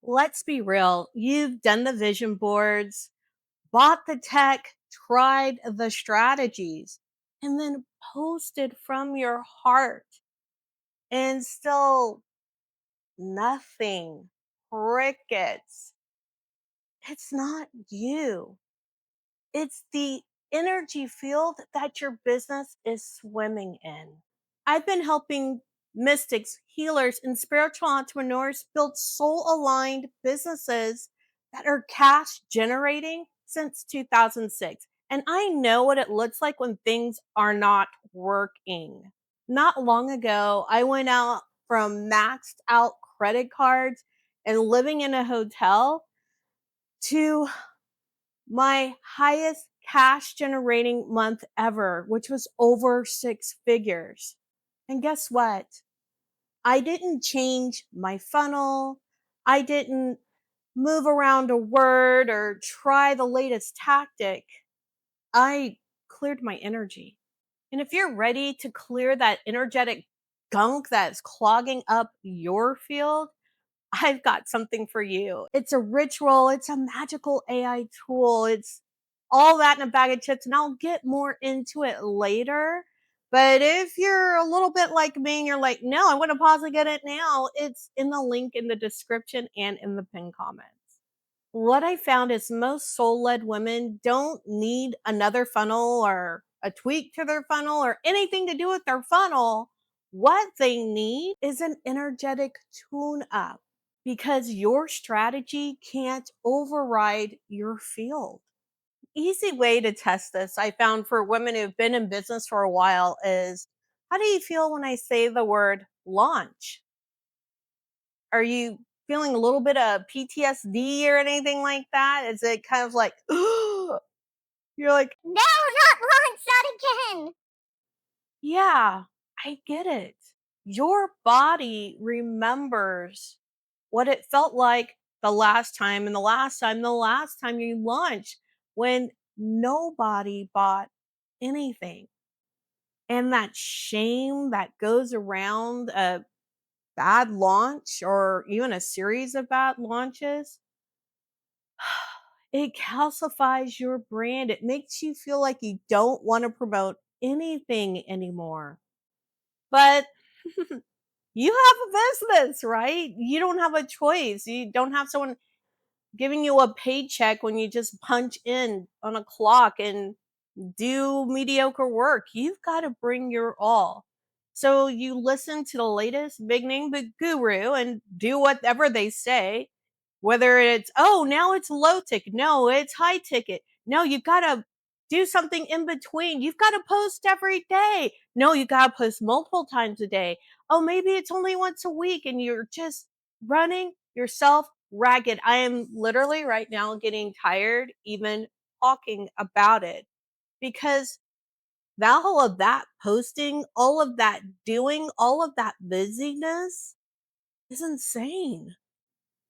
Let's be real. You've done the vision boards, bought the tech, tried the strategies, and then posted from your heart, and still nothing. Crickets. It's not you. It's the energy field that your business is swimming in. I've been helping mystics, healers, and spiritual entrepreneurs build soul aligned businesses that are cash generating since 2006. And I know what it looks like when things are not working. Not long ago, I went out from maxed out credit cards and living in a hotel to my highest cash generating month ever, which was over six figures. And guess what? I didn't change my funnel. I didn't move around a word or try the latest tactic. I cleared my energy. And if you're ready to clear that energetic gunk that's clogging up your field, I've got something for you. It's a ritual, it's a magical AI tool, it's all that in a bag of chips, and I'll get more into it later. But if you're a little bit like me and you're like, no, I want to pause and get it now, it's in the link in the description and in the pinned comments. What I found is most soul led women don't need another funnel or a tweak to their funnel or anything to do with their funnel. What they need is an energetic tune up because your strategy can't override your field. Easy way to test this I found for women who've been in business for a while is, how do you feel when I say the word launch? Are you feeling a little bit of PTSD or anything like that? Is it kind of like, you're like, No, not once, not again. yeah, I get it. Your body remembers what it felt like the last time and the last time, the last time you launched when nobody bought anything. And that shame that goes around a bad launch or even a series of bad launches, it calcifies your brand. It makes you feel like you don't want to promote anything anymore. But you have a business, right? You don't have a choice. You don't have someone giving you a paycheck when you just punch in on a clock and do mediocre work. You've got to bring your all. So you listen to the latest big name guru and do whatever they say, whether it's, oh, now it's low ticket. No, it's high ticket. No, you got to do something in between. You've got to post every day. No, you got to post multiple times a day. Oh, maybe it's only once a week and you're just running yourself ragged. I am literally right now getting tired even talking about it because all of that posting, all of that doing, all of that busyness is insane.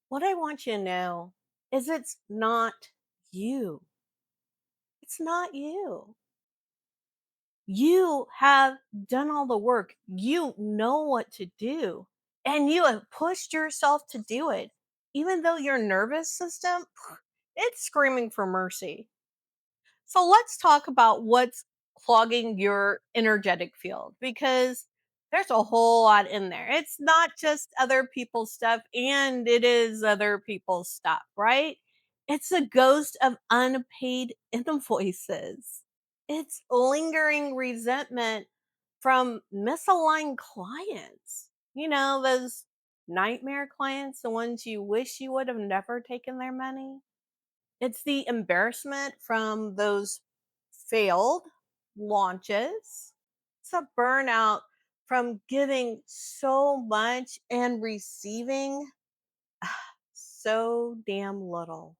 What I want you to know is it's not you. It's not you. You have done all the work. You know what to do. And you have pushed yourself to do it. Even though your nervous system, it's screaming for mercy. So let's talk about what's clogging your energetic field because there's a whole lot in there. It's not just other people's stuff, and it is other people's stuff, right? It's a ghost of unpaid invoices. It's lingering resentment from misaligned clients. You know, those nightmare clients, the ones you wish you would have never taken their money. It's the embarrassment from those failed launches. It's a burnout from giving so much and receiving so damn little.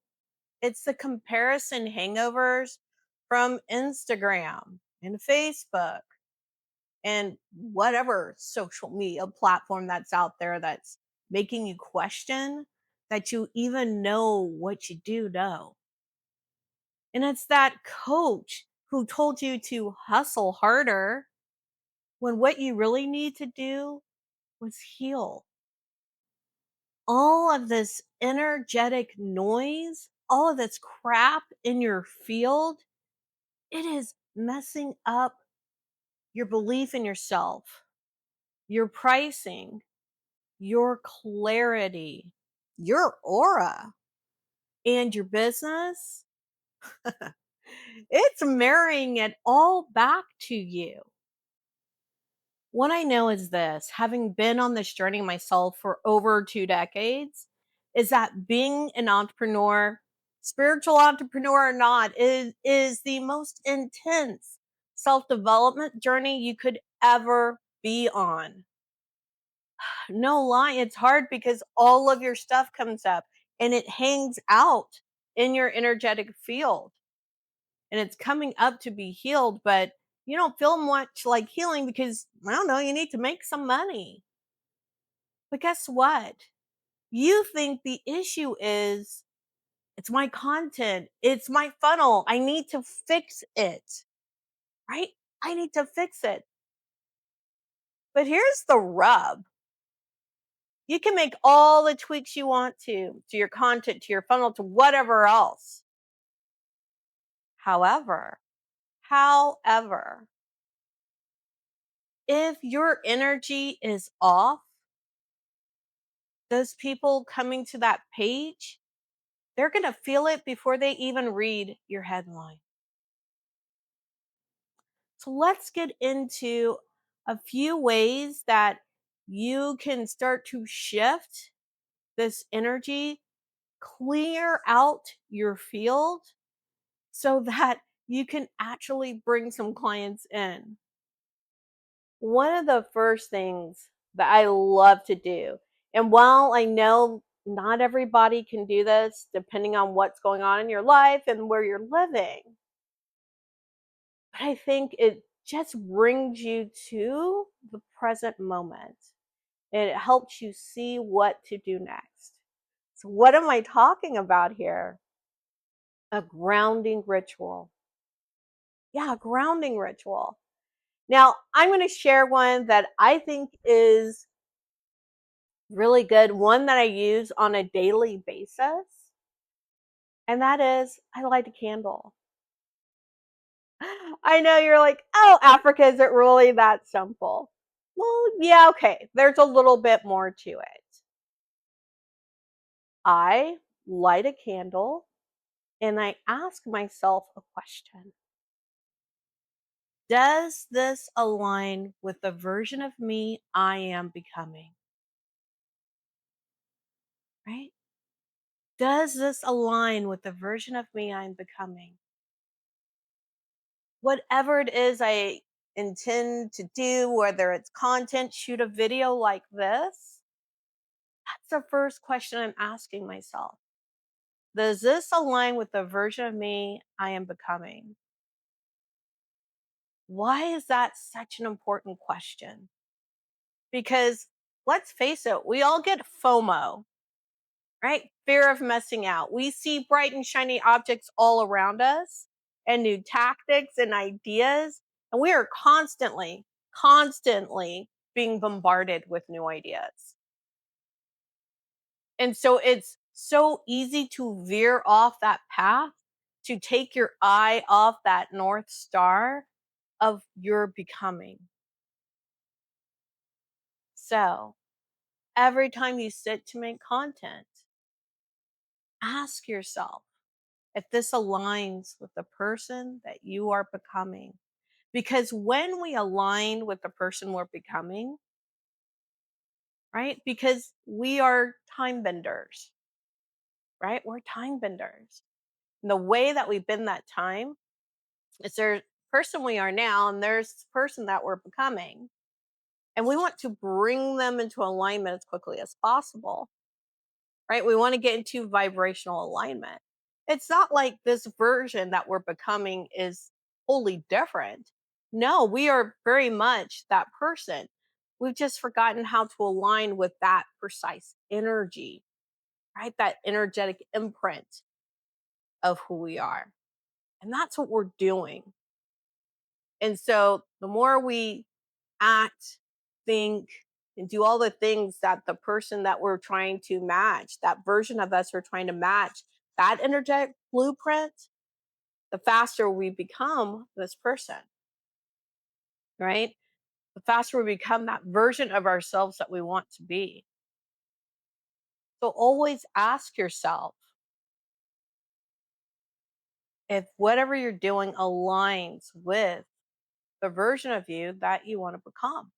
It's the comparison hangovers from Instagram and Facebook and whatever social media platform that's out there that's making you question that you even know what you do know. And it's that coach who told you to hustle harder when what you really need to do was heal. all of this energetic noise, all of this crap in your field, it is messing up your belief in yourself, your pricing, your clarity, your aura, and your business. It's marrying it all back to you. What I know is this, having been on this journey myself for over 2 decades, is that being an entrepreneur, spiritual entrepreneur or not, is the most intense self-development journey you could ever be on. No lie, it's hard because all of your stuff comes up and it hangs out in your energetic field and it's coming up to be healed, but you don't feel much like healing because I don't know, you need to make some money. But guess what? You think the issue is it's my content, it's my funnel. I need to fix it, right? I need to fix it. But here's the rub. You can make all the tweaks you want to your content, to your funnel, to whatever else. However, however, if your energy is off, those people coming to that page, they're going to feel it before they even read your headline. So let's get into a few ways that you can start to shift this energy, clear out your field so that you can actually bring some clients in. One of the first things that I love to do, and while I know not everybody can do this depending on what's going on in your life and where you're living, but I think it just brings you to the present moment and it helps you see what to do next. So, what am I talking about here? A grounding ritual. Yeah, a grounding ritual. Now, I'm going to share one that I think is really good, one that I use on a daily basis, and that is I light a candle. I know you're like, oh, Africa, is it really that simple? Well, yeah, okay. There's a little bit more to it. I light a candle and I ask myself a question. Does this align with the version of me I am becoming? Right? Does this align with the version of me I'm becoming? Whatever it is I intend to do, whether it's content, shoot a video like this, that's the first question I'm asking myself. Does this align with the version of me I am becoming? Why is that such an important question? Because let's face it, we all get FOMO, right? Fear of missing out. We see bright and shiny objects all around us and new tactics and ideas. And we are constantly being bombarded with new ideas. And so it's so easy to veer off that path, to take your eye off that North Star of your becoming. So every time you sit to make content, ask yourself if this aligns with the person that you are becoming. Because when we align with the person we're becoming, right? Because we are time benders, right? We're time benders. And the way that we bend that time is there's person we are now and there's this person that we're becoming. And we want to bring them into alignment as quickly as possible, right? We want to get into vibrational alignment. It's not like this version that we're becoming is wholly different. No, we are very much that person. We've just forgotten how to align with that precise energy, right? That energetic imprint of who we are. And that's what we're doing. And so the more we act, think, and do all the things that the person that we're trying to match, that version of us we're trying to match, that energetic blueprint, the faster we become this person, right? The faster we become that version of ourselves that we want to be. So always ask yourself if whatever you're doing aligns with the version of you that you want to become.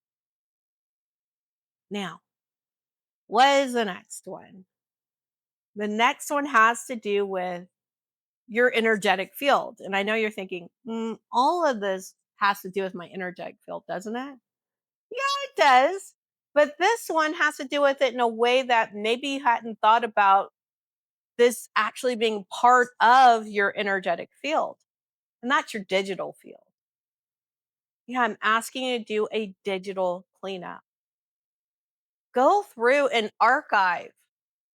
Now, what is the next one? The next one has to do with your energetic field. And I know you're thinking, all of this has to do with my energetic field, doesn't it? Yeah, it does. But this one has to do with it in a way that maybe you hadn't thought about this actually being part of your energetic field. And that's your digital field. Yeah, I'm asking you to do a digital cleanup. Go through and archive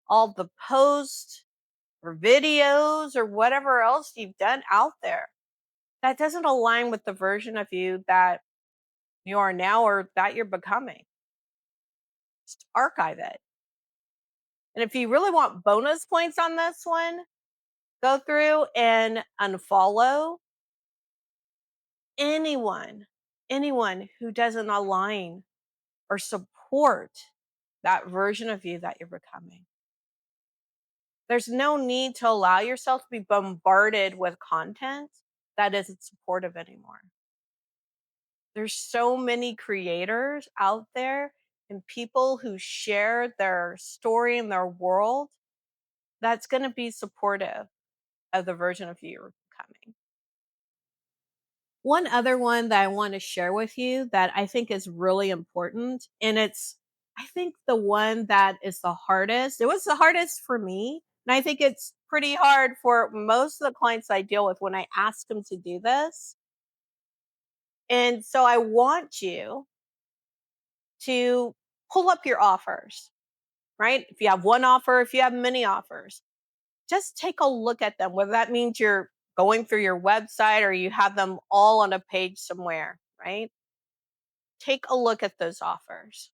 all the posts or videos or whatever else you've done out there that doesn't align with the version of you that you are now or that you're becoming. Just archive it. And if you really want bonus points on this one, go through and unfollow anyone, anyone who doesn't align or support that version of you that you're becoming. There's no need to allow yourself to be bombarded with content that isn't supportive anymore. There's so many creators out there and people who share their story and their world that's going to be supportive of the version of you you're becoming. One other one that I want to share with you that I think is really important, and it's, I think, the one that is the hardest. It was the hardest for me. And I think it's pretty hard for most of the clients I deal with when I ask them to do this. And so I want you to pull up your offers, right? If you have one offer, if you have many offers, just take a look at them, whether that means you're going through your website or you have them all on a page somewhere, right? Take a look at those offers.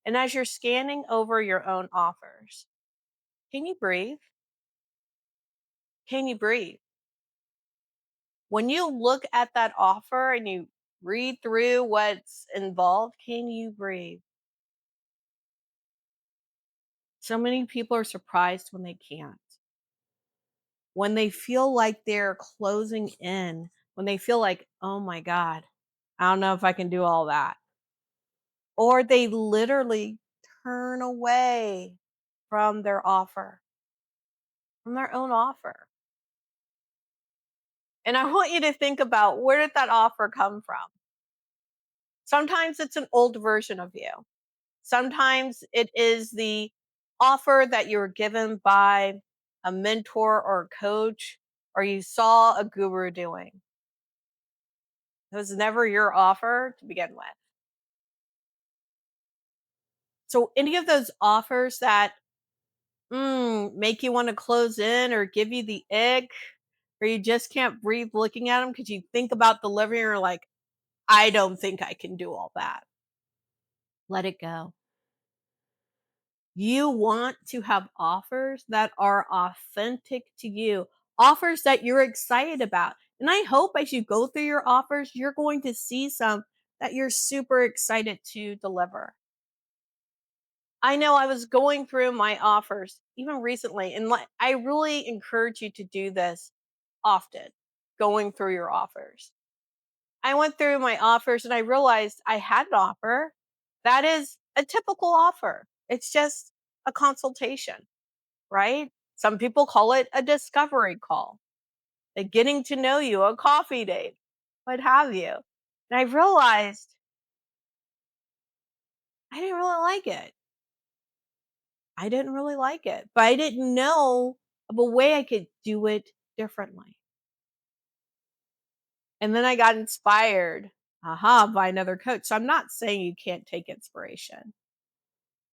And as you're scanning over your own offers, can you breathe? Can you breathe? When you look at that offer and you read through what's involved, can you breathe? So many people are surprised when they can't. When they feel like they're closing in, when they feel like, oh my God, I don't know if I can do all that. Or they literally turn away from their offer, from their own offer. And I want you to think about, where did that offer come from? Sometimes it's an old version of you. Sometimes it is the offer that you were given by a mentor or a coach, or you saw a guru doing. It was never your offer to begin with. So, any of those offers that make you want to close in or give you the ick, or you just can't breathe looking at them because you think about delivering, and you're like, I don't think I can do all that. Let it go. You want to have offers that are authentic to you, offers that you're excited about. And I hope as you go through your offers, you're going to see some that you're super excited to deliver. I know I was going through my offers even recently, and I really encourage you to do this often, going through your offers. I went through my offers and I realized I had an offer that is a typical offer. It's just a consultation, right? Some people call it a discovery call, a getting to know you, a coffee date, what have you. And I realized I didn't really like it. I didn't really like it, but I didn't know of a way I could do it differently. And then I got inspired, by another coach. So I'm not saying you can't take inspiration.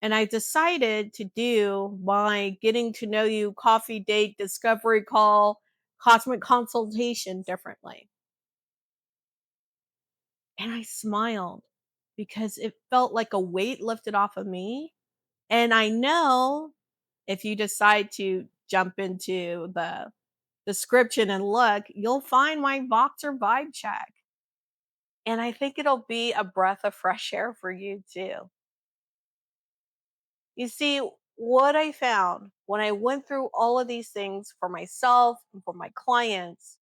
And I decided to do my getting to know you coffee date, discovery call, cosmic consultation differently. And I smiled because it felt like a weight lifted off of me. And I know if you decide to jump into the description and look, you'll find my Voxer vibe check. And I think it'll be a breath of fresh air for you too. You see, what I found when I went through all of these things for myself and for my clients,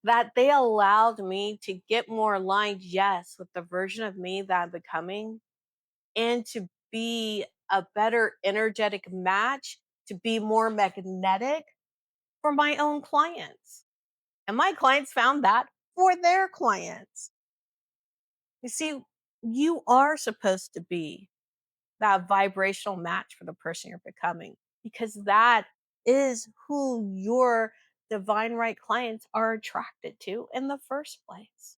that they allowed me to get more aligned, yes, with the version of me that I'm becoming, and to be a better energetic match, to be more magnetic for my own clients. And my clients found that for their clients. You see, you are supposed to be that vibrational match for the person you're becoming because that is who your divine right clients are attracted to in the first place.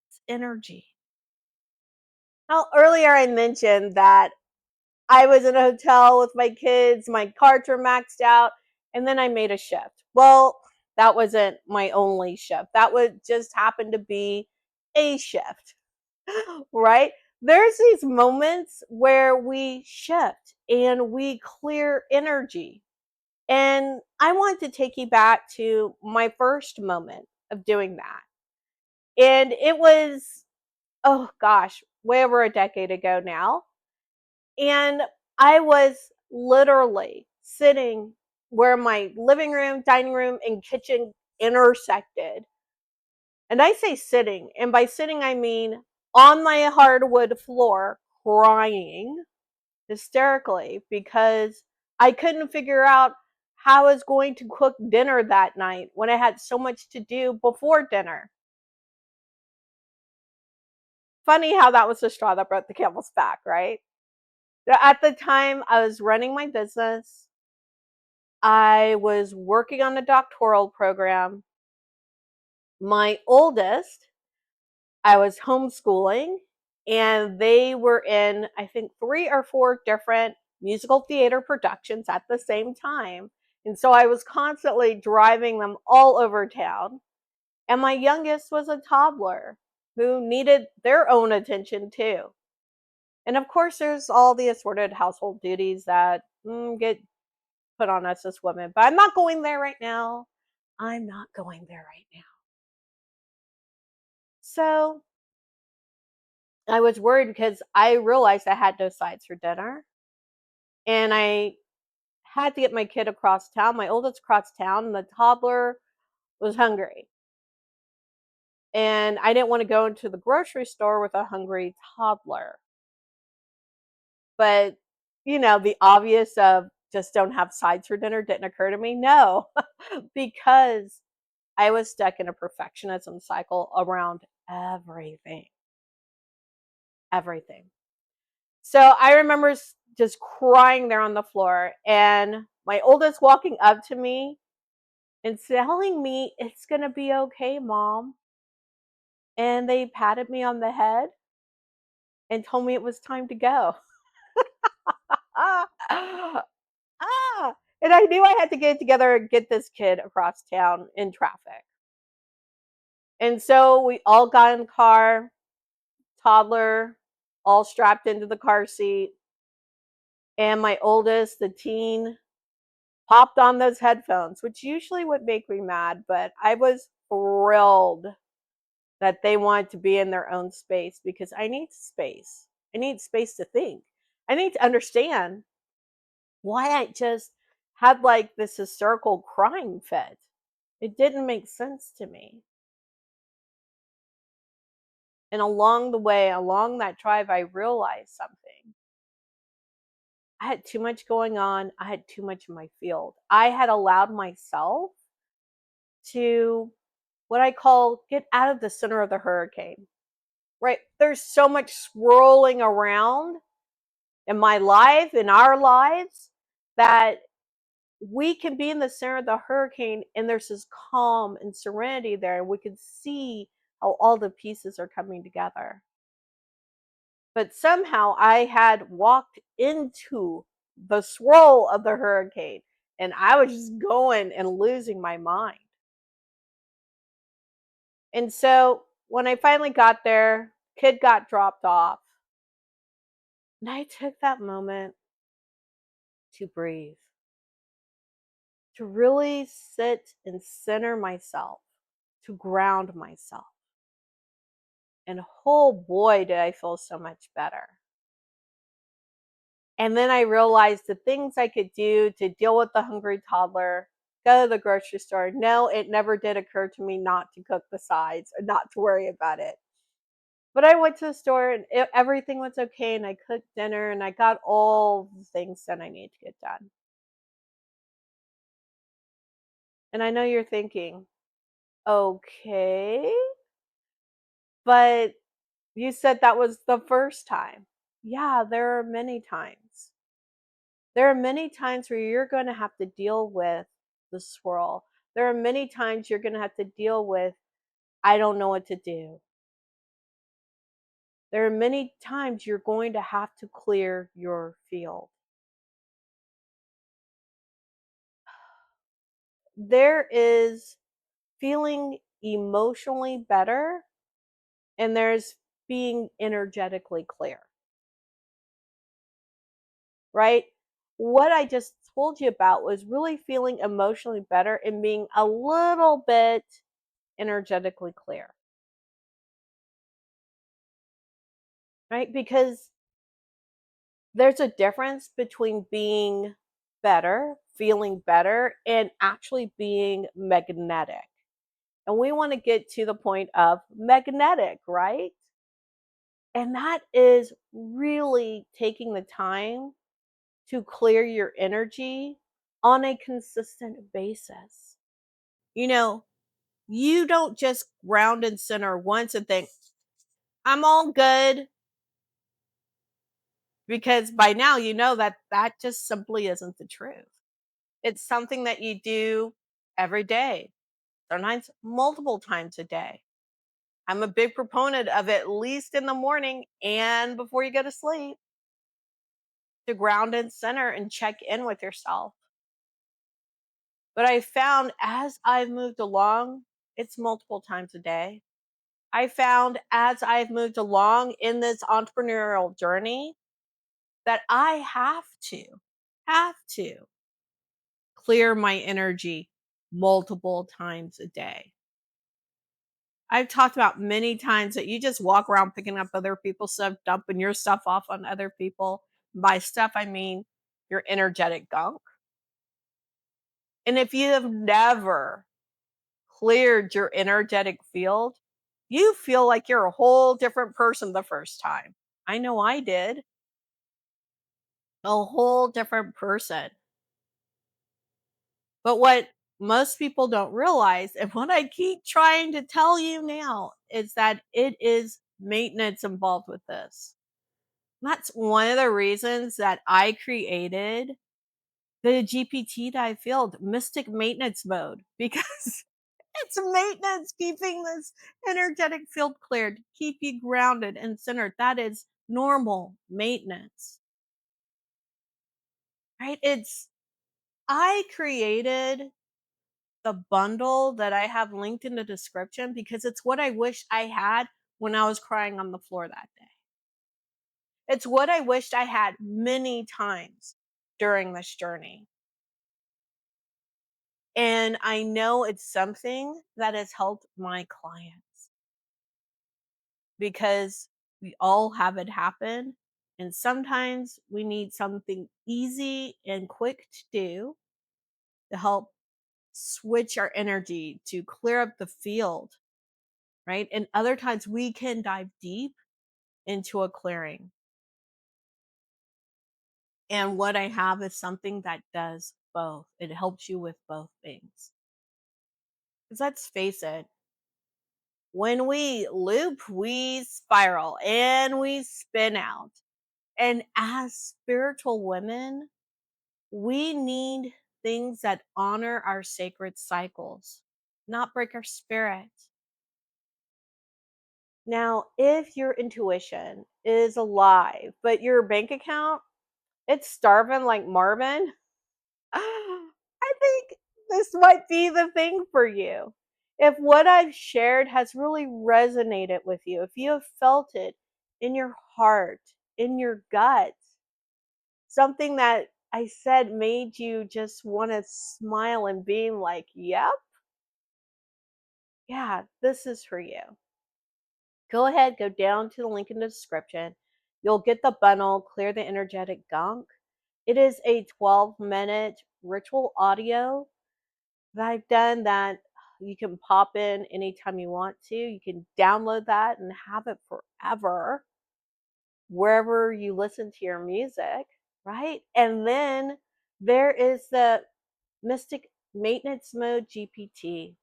It's energy. Now, earlier I mentioned that I was in a hotel with my kids, my cards were maxed out, and then I made a shift. Well, that wasn't my only shift. That would just happen to be a shift, right? There's these moments where we shift and we clear energy. And I want to take you back to my first moment of doing that. And it was, oh gosh, way over a decade ago now. And I was literally sitting where my living room, dining room, and kitchen intersected. And I say sitting, and by sitting, I mean on my hardwood floor, crying hysterically because I couldn't figure out how I was going to cook dinner that night when I had so much to do before dinner. Funny how that was the straw that broke the camel's back, right? At the time, I was running my business. I was working on a doctoral program. My oldest, I was homeschooling, and they were in, I think, 3 or 4 different musical theater productions at the same time. And so I was constantly driving them all over town. And my youngest was a toddler who needed their own attention too. And of course, there's all the assorted household duties that get put on us as women, but I'm not going there right now. I'm not going there right now. So I was worried because I realized I had no sides for dinner. And I had to get my kid across town, my oldest across town, and the toddler was hungry. And I didn't want to go into the grocery store with a hungry toddler. But, the obvious of just don't have sides for dinner didn't occur to me. No, because I was stuck in a perfectionism cycle around everything. Everything. So I remember just crying there on the floor, and my oldest walking up to me and telling me, "It's going to be okay, mom." And they patted me on the head and told me it was time to go. Ah, ah. And I knew I had to get it together and get this kid across town in traffic. And so we all got in the car, toddler, all strapped into the car seat. And my oldest, the teen, popped on those headphones, which usually would make me mad, but I was thrilled that they wanted to be in their own space because I need space. I need space to think. I need to understand why I just had like this hysterical crying fit. It didn't make sense to me. And along the way, along that drive, I realized something. I had too much going on. I had too much in my field. I had allowed myself to what I call get out of the center of the hurricane, right? There's so much swirling around in my life, in our lives, that we can be in the center of the hurricane and there's this calm and serenity there. And we can see how all the pieces are coming together. But somehow I had walked into the swirl of the hurricane and I was just going and losing my mind. And so when I finally got there, Kid got dropped off. And I took that moment to breathe, to really sit and center myself, to ground myself. And oh boy, did I feel so much better. And then I realized the things I could do to deal with the hungry toddler, go to the grocery store. No, it never did occur to me not to cook the sides or not to worry about it. But I went to the store and everything was okay. And I cooked dinner and I got all the things that I need to get done. And I know you're thinking, okay, but you said that was the first time. Yeah, there are many times. There are many times where you're going to have to deal with the swirl. There are many times you're going to have to deal with, I don't know what to do. There are many times you're going to have to clear your field. There is feeling emotionally better, and there's being energetically clear, right? What I just told you about was really feeling emotionally better and being a little bit energetically clear, right? Because there's a difference between being better, feeling better, and actually being magnetic. And we want to get to the point of magnetic, right? And that is really taking the time to clear your energy on a consistent basis. You know, you don't just ground and center once and think, I'm all good, because by now you know that that just simply isn't the truth. It's something that you do every day, sometimes multiple times a day. I'm a big proponent of at least in the morning and before you go to sleep to ground and center and check in with yourself. But I found as I've moved along, it's multiple times a day. I found as I've moved along in this entrepreneurial journey that I have to clear my energy multiple times a day. I've talked about many times that you just walk around picking up other people's stuff, dumping your stuff off on other people. By stuff, I mean your energetic gunk. And if you have never cleared your energetic field, you feel like you're a whole different person the first time. I know I did. A whole different person. But what most people don't realize, and what I keep trying to tell you now, is that it is maintenance involved with this. That's one of the reasons that I created the GPT dive field mystic maintenance mode, because it's maintenance keeping this energetic field cleared, keep you grounded and centered. That is normal maintenance, right? I created the bundle that I have linked in the description because it's what I wish I had when I was crying on the floor that day. It's what I wished I had many times during this journey. And I know it's something that has helped my clients because we all have it happen. And sometimes we need something easy and quick to do to help switch our energy to clear up the field, right? And other times we can dive deep into a clearing. And what I have is something that does both. It helps you with both things. Because let's face it, when we loop, we spiral and we spin out. And as spiritual women, we need things that honor our sacred cycles, not break our spirit. Now, if your intuition is alive, but your bank account, it's starving like Marvin, I think this might be the thing for you. If what I've shared has really resonated with you, if you have felt it in your heart, in your gut, something that I said made you just want to smile and being like, yep, yeah, this is for you. Go ahead, go down to the link in the description. You'll get the bundle, Clear the Energetic Gunk. It is a 12-minute ritual audio that I've done that you can pop in anytime you want to. You can download that and have it forever wherever you listen to your music, right? And then there is the Mystic Maintenance Mode GPT.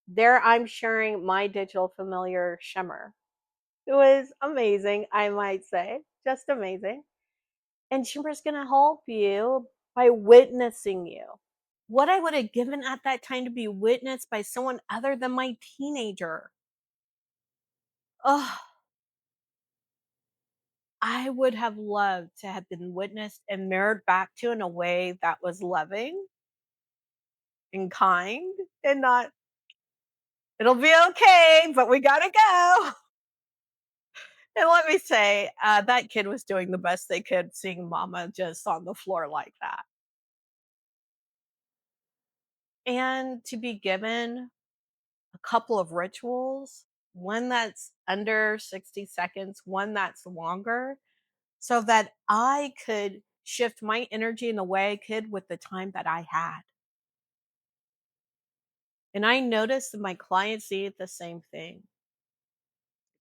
There I'm sharing my digital familiar Shimmer. It was amazing, I might say, just amazing. And Shimmer's going to help you by witnessing you. What I would have given at that time to be witnessed by someone other than my teenager. Oh, I would have loved to have been witnessed and mirrored back to in a way that was loving and kind and not, it'll be okay, but we got to go. And let me say, that kid was doing the best they could seeing mama just on the floor like that. And to be given a couple of rituals, one that's under 60 seconds, one that's longer, so that I could shift my energy in the way I could with the time that I had. And I noticed that my clients needed the same thing.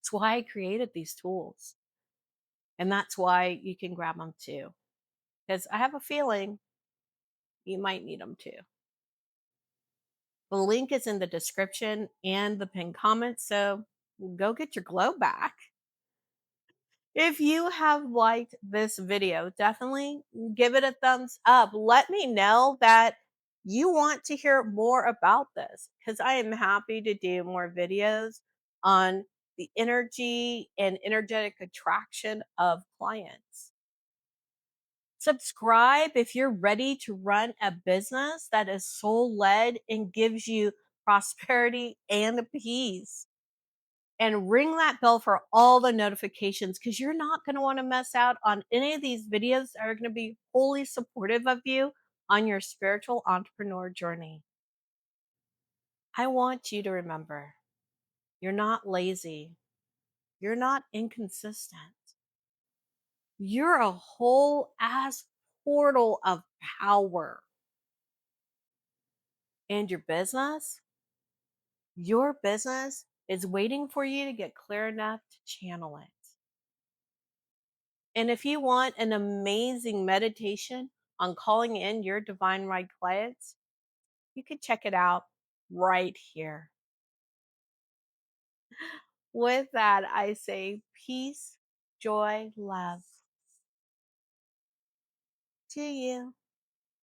It's why I created these tools. And that's why you can grab them too. Because I have a feeling you might need them too. The link is in the description and the pinned comment. So go get your glow back. If you have liked this video, definitely give it a thumbs up. Let me know that you want to hear more about this because I am happy to do more videos on the energy and energetic attraction of clients. Subscribe if you're ready to run a business that is soul led and gives you prosperity and peace. And ring that bell for all the notifications because you're not going to want to miss out on any of these videos that are going to be wholly supportive of you on your spiritual entrepreneur journey. I want you to remember you're not lazy, you're not inconsistent, you're a whole ass portal of power. And your business is waiting for you to get clear enough to channel it. And if you want an amazing meditation on calling in your divine right clients, you can check it out right here. With that, I say peace, joy, love to you.